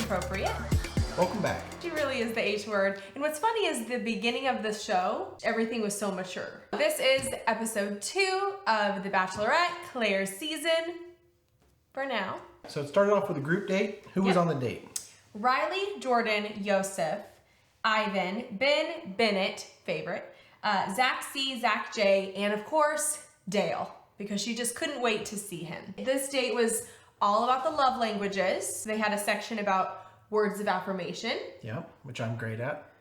appropriate. Welcome back. She really is the H word. And what's funny is the beginning of the show, everything was so mature. This is episode 2 of The Bachelorette, Clare's season, for now. So it started off with a group date. Who was on the date? Riley, Jordan, Yosef, Ivan, Ben, Bennett, favorite, Zach C, Zach J, and of course, Dale, because she just couldn't wait to see him. This date was all about the love languages. They had a section about words of affirmation. Yep, which I'm great at.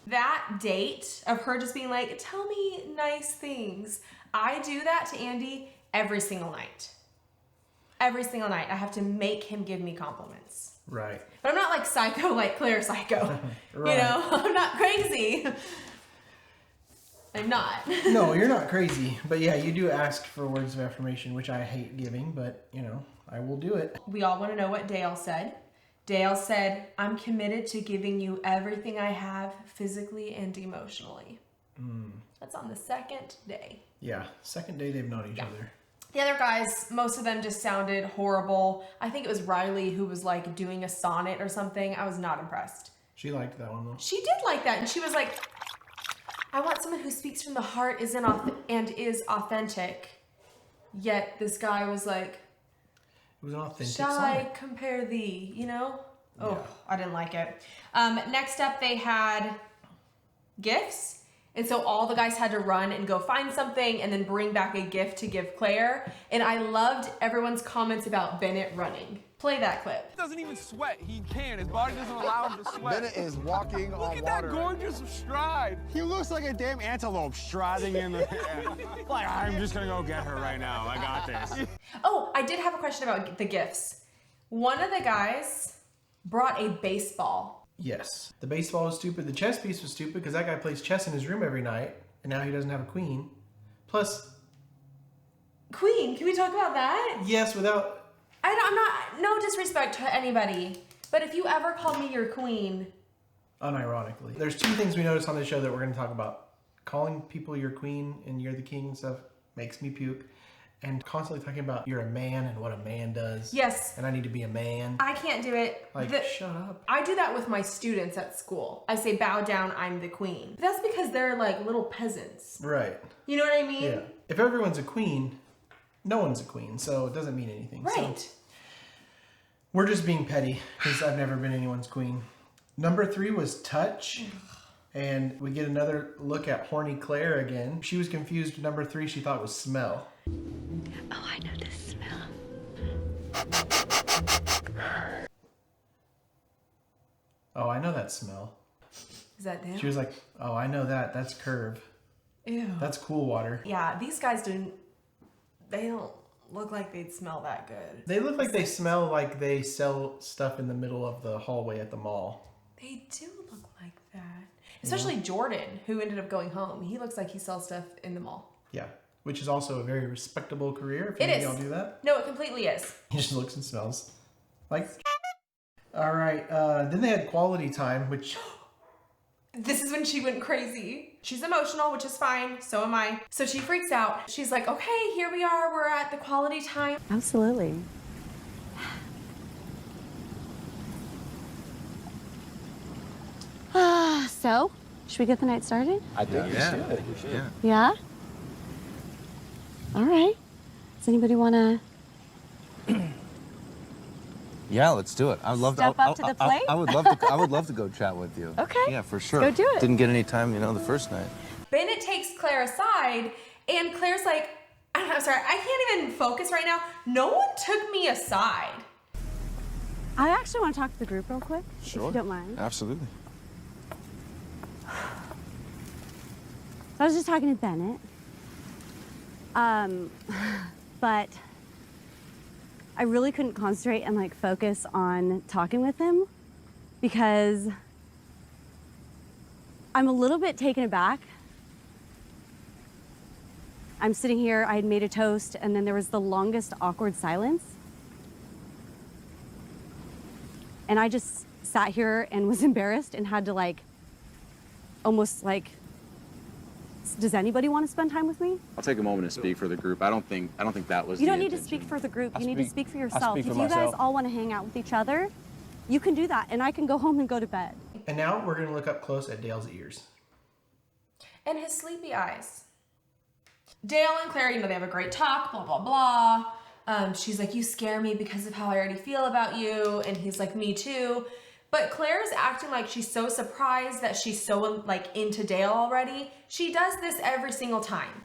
That date of her just being like, tell me nice things. I do that to Andy every single night. Every single night. I have to make him give me compliments. Right. But I'm not like psycho like Claire psycho. Right. You know, I'm not crazy. I'm not. No, you're not crazy. But yeah, you do ask for words of affirmation, which I hate giving, but you know, I will do it. We all want to know what Dale said. Dale said, I'm committed to giving you everything I have physically and emotionally. That's on the second day. Yeah, second day they've known each other. The other guys, most of them just sounded horrible. I think it was Riley who was like doing a sonnet or something. I was not impressed. She liked that one though. She did like that. And she was like, I want someone who speaks from the heart and is authentic. Yet this guy was like, it was an authentic shall sonnet. I compare thee, you know? Oh, Yeah. I didn't like it. Next up, they had gifts. And so all the guys had to run and go find something and then bring back a gift to give Claire. And I loved everyone's comments about Bennett running. Play that clip. He doesn't even sweat. He can. His body doesn't allow him to sweat. Bennett is walking on water. Look at that gorgeous stride. He looks like a damn antelope striding in the like, I'm just gonna go get her right now. I got this. Oh, I did have a question about the gifts. One of the guys brought a baseball. Yes. The baseball was stupid. The chess piece was stupid because that guy plays chess in his room every night, and now he doesn't have a queen. Plus, Queen, can we talk about that? yes, without... I'm not, no disrespect to anybody, but if you ever called me your queen. Unironically. There's two things we noticed on this show that we're going to talk about. Calling people your queen and you're the king and stuff makes me puke. And constantly talking about you're a man and what a man does. Yes. And I need to be a man. I can't do it. Like, shut up. I do that with my students at school. I say, bow down, I'm the queen. That's because they're like little peasants. Right. You know what I mean? Yeah. If everyone's a queen, no one's a queen, so it doesn't mean anything. Right. So we're just being petty because I've never been anyone's queen. Number 3 was touch. And we get another look at horny Claire again. She was confused. Number 3, she thought was smell. Oh, I know this smell. Oh, I know that smell. Is that them? She was like, oh, I know that. That's Curve. Ew. That's cool water. Yeah, these guys they don't look like they'd smell that good. They look like they smell like they sell stuff in the middle of the hallway at the mall. They do look like that. Especially Jordan, who ended up going home. He looks like he sells stuff in the mall. Yeah, which is also a very respectable career. If It any of is. y'all do that. No, it completely is. He just looks and smells like. All right. Then they had quality time, which. This is when she went crazy. She's emotional, which is fine. So am I. So she freaks out. She's like, okay, here we are. We're at the quality time. Absolutely. So, should we get the night started? I think we should. Yeah. Yeah? All right. Does anybody want to... Yeah, let's do it. I'd love Step up to the plate? I would love to go chat with you. Okay. Yeah, for sure. Go do it. Didn't get any time, the first night. Bennett takes Claire aside, and Claire's like, I'm sorry, I can't even focus right now. No one took me aside. I actually want to talk to the group real quick, Sure. if you don't mind. Absolutely. I was just talking to Bennett. But I really couldn't concentrate and focus on talking with him because I'm a little bit taken aback. I'm sitting here, I had made a toast, and then there was the longest awkward silence. And I just sat here and was embarrassed and had to almost does anybody want to spend time with me? I'll take a moment to speak for the group. I don't think that was. You don't need to speak for the group. You need to speak for yourself. speak for If you guys myself. all want to hang out with each other, You can do that, and I can go home and go to bed. And now we're going to look up close at Dale's ears. And his sleepy eyes. Dale and Claire, they have a great talk, blah, blah, blah. She's like, you scare me because of how I already feel about you. And he's like, me too. But Claire's acting like she's so surprised that she's so into Dale already. She does this every single time.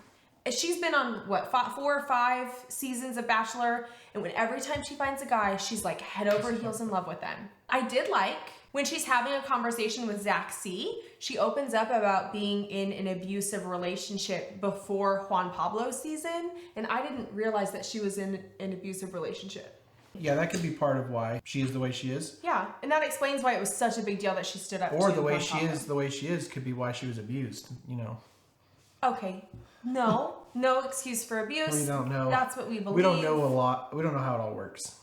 She's been on, 4 or 5 seasons of Bachelor, and every time she finds a guy, she's like head over heels in love with them. I did like when she's having a conversation with Zach C, she opens up about being in an abusive relationship before Juan Pablo's season, and I didn't realize that she was in an abusive relationship. Yeah, that could be part of why she is the way she is. Yeah, and that explains why it was such a big deal that she stood up Or to the way Juan she Pablo. is, the way she is could be why she was abused, Okay, no excuse for abuse. We don't know. That's what we believe. We don't know a lot. We don't know how it all works.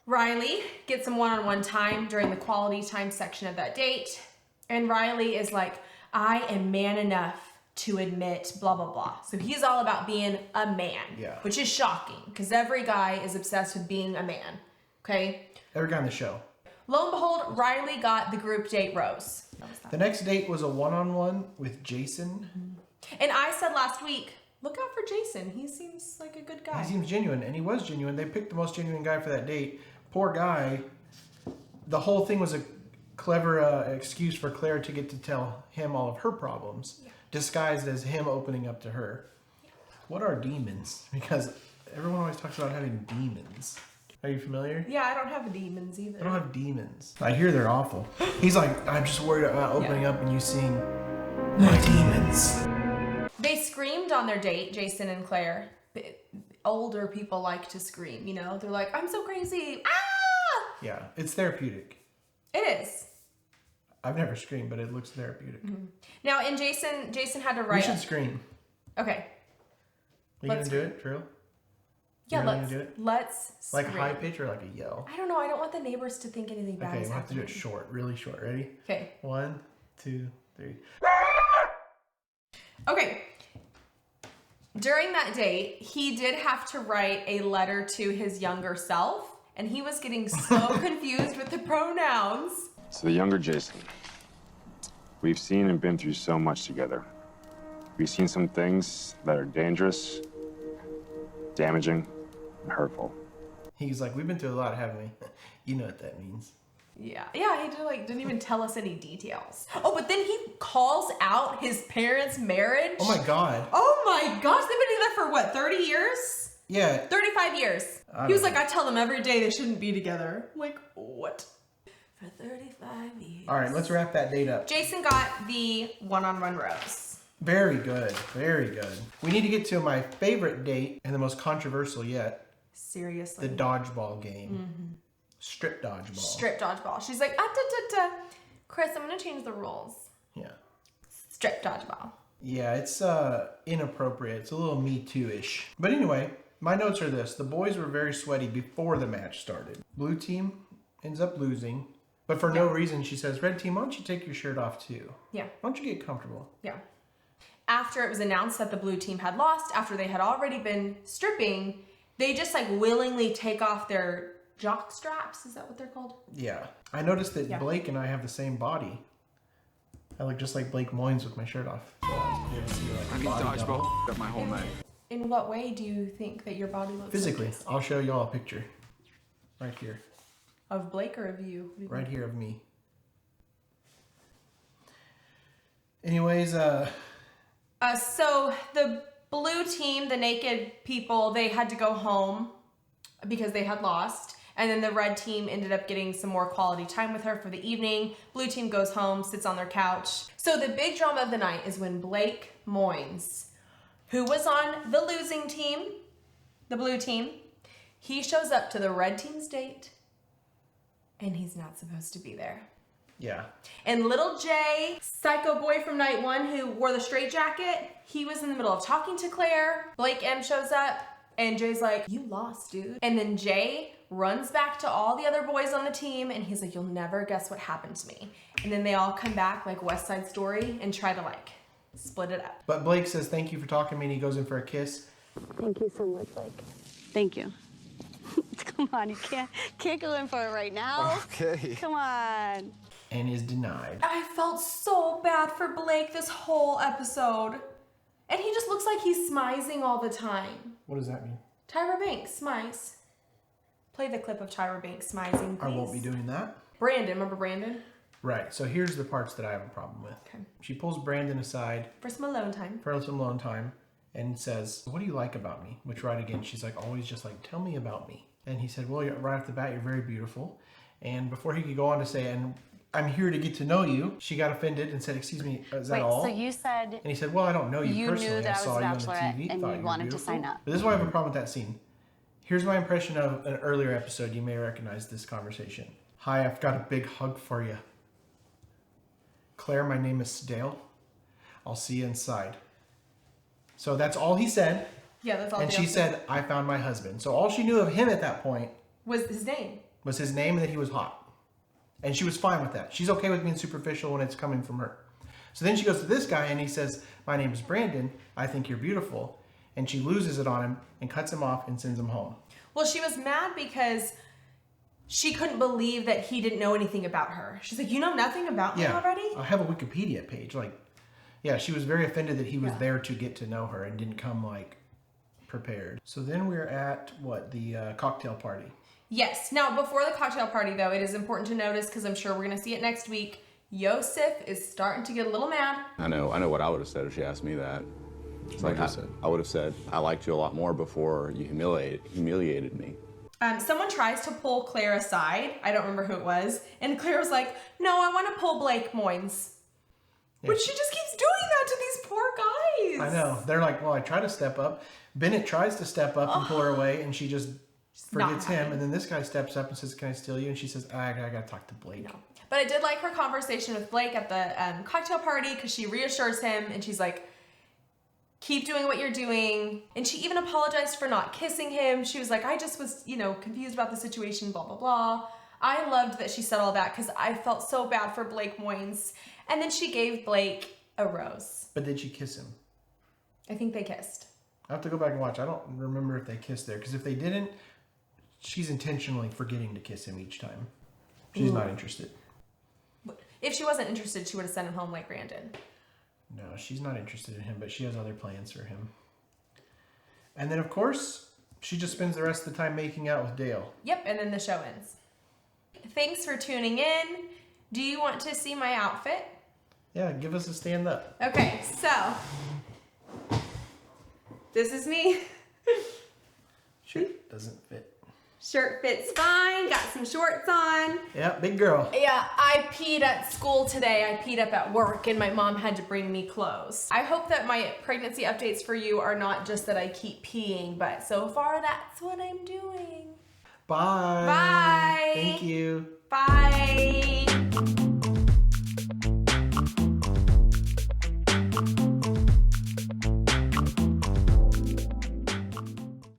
Riley gets some one-on-one time during the quality time section of that date. And Riley is like, I am man enough to admit blah, blah, blah. So he's all about being a man, Yeah. which is shocking because every guy is obsessed with being a man, okay? Every guy on the show. Lo and behold, Riley got the group date rose. The next date was a one-on-one with Jason. And I said last week, look out for Jason. He seems like a good guy. He seems genuine, and he was genuine. They picked the most genuine guy for that date. Poor guy. The whole thing was a clever excuse for Claire to get to tell him all of her problems, disguised as him opening up to her. What are demons? Because everyone always talks about having demons. Are you familiar? Yeah, I don't have demons either. I don't have demons. I hear they're awful. He's like, I'm just worried about opening up and you seeing my demons. They screamed on their date, Jason and Claire. Older people like to scream, They're like, I'm so crazy. Ah! Yeah, it's therapeutic. It is. I've never screamed, but it looks therapeutic. Now, in Jason had to We write. should scream. Okay. Are you going to do it, Drew? Yeah, really gonna do it? let's Like scream. high pitch or like a yell? I don't know. I don't want the neighbors to think anything bad Okay, is we'll have to do it happening. short, really short. Ready? Okay. 1, 2, 3. Okay. During that date, he did have to write a letter to his younger self, and he was getting so confused with the pronouns. So the younger Jason. We've seen and been through so much together. We've seen some things that are dangerous, damaging, and hurtful. He's like, we've been through a lot, haven't we? You know what that means. Yeah, he didn't even tell us any details. Oh, but then he calls out his parents' marriage. Oh my God. Oh my gosh, they've been together for what, 30 years? Yeah. 35 years. He was like, I tell them every day they shouldn't be together. I'm like, what? For 35 years. All right, let's wrap that date up. Jason got the one-on-one rose. Very good. Very good. We need to get to my favorite date and the most controversial yet. Seriously. The dodgeball game. Strip dodgeball. Strip dodgeball. She's like, Chris, I'm going to change the rules. Yeah. Strip dodgeball. Yeah, it's inappropriate. It's a little Me Too-ish. But anyway, my notes are this. The boys were very sweaty before the match started. Blue team ends up losing. But for no reason, she says, red team, why don't you take your shirt off too? Yeah. Why don't you get comfortable? Yeah. After it was announced that the blue team had lost, after they had already been stripping, they just willingly take off their jock straps. Is that what they're called? Yeah. I noticed that Yeah. Blake and I have the same body. I look just like Blake Moynes with my shirt off. You ever see, I need body double? dodgeball up my whole night. In what way do you think that your body looks Physically. like this? I'll show y'all a picture. Right here. Of Blake or of you? Right here of me. Anyways, So the blue team, the naked people, they had to go home because they had lost. And then the red team ended up getting some more quality time with her for the evening. Blue team goes home, sits on their couch. So the big drama of the night is when Blake Moynes, who was on the losing team, the blue team, he shows up to the red team's date and he's not supposed to be there. yeah. And little Jay, psycho boy from night one who wore the straitjacket, he was in the middle of talking to Claire. Blake M shows up and Jay's like, you lost, dude. And then Jay runs back to all the other boys on the team and he's like, you'll never guess what happened to me. And then they all come back like West Side Story and try to split it up. But Blake says thank you for talking to me and he goes in for a kiss. Thank you so much, Blake. Thank you. Come on, you can't go in for it right now. Okay. Come on. And is denied. I felt so bad for Blake this whole episode. And he just looks like he's smizing all the time. What does that mean? Tyra Banks, smize. Play the clip of Tyra Banks smizing, please. I won't be doing that. Brandon, remember Brandon? Right, so here's the parts that I have a problem with. Okay. She pulls Brandon aside For some alone time. for some alone time and says, what do you like about me? Which right again, she's like, always just like, tell me about me. And he said, well, right off the bat, you're very beautiful. And before he could go on to say, and I'm here to get to know you, she got offended and said, excuse me, is that Wait, all? so you said And he said, well, I don't know you you personally. knew that I was saw a you on Bachelorette the TV, and thought you were wanted to beautiful." sign up. But this is why I have a problem with that scene. Here's my impression of an earlier episode. You may recognize this conversation. Hi, I've got a big hug for you. Claire, my name is Dale. I'll see you inside. So that's all he said. Yeah, that's all And Dale she said, I found my husband. So all she knew of him at that point was his name. was his name and that he was hot. And she was fine with that. She's okay with being superficial when it's coming from her. So then she goes to this guy and he says, my name is Brandon. I think you're beautiful. And she loses it on him and cuts him off and sends him home. Well, she was mad because she couldn't believe that he didn't know anything about her. She's like, you know nothing about me already? I have a Wikipedia page. Like, yeah, she was very offended that he was there to get to know her and didn't come like prepared. So then we're at the cocktail party. Yes. Now, before the cocktail party, though, it is important to notice, because I'm sure we're going to see it next week, Yosef is starting to get a little mad. I know what I would have said if she asked me that. It's like I would have said, I liked you a lot more before you humiliated me. Someone tries to pull Claire aside. I don't remember who it was. And Claire was like, no, I want to pull Blake Moynes. Yeah. But she just keeps doing that to these poor guys. I know. They're like, well, I try to step up. Bennett tries to step up and pull her away, and she just forgets him. And then this guy steps up and says, can I steal you? And she says, I got to talk to Blake. No. But I did like her conversation with Blake at the cocktail party, because she reassures him and she's like, keep doing what you're doing. And she even apologized for not kissing him. She was like, I just was, confused about the situation, blah, blah, blah. I loved that she said all that because I felt so bad for Blake Moynes. And then she gave Blake a rose. But did she kiss him? I think they kissed. I have to go back and watch. I don't remember if they kissed there, because if they didn't, she's intentionally forgetting to kiss him each time. She's not interested. If she wasn't interested, she would have sent him home like Brandon. No, she's not interested in him, but she has other plans for him. And then, of course, she just spends the rest of the time making out with Dale. Yep, and then the show ends. Thanks for tuning in. Do you want to see my outfit? Yeah, give us a stand up. Okay, so this is me. Shirt doesn't fit. Shirt fits fine. Got some shorts on. Yeah, big girl. Yeah, I peed at school today. I peed up at work and my mom had to bring me clothes. I hope that my pregnancy updates for you are not just that I keep peeing, but so far that's what I'm doing. Bye. Bye. Thank you. Bye.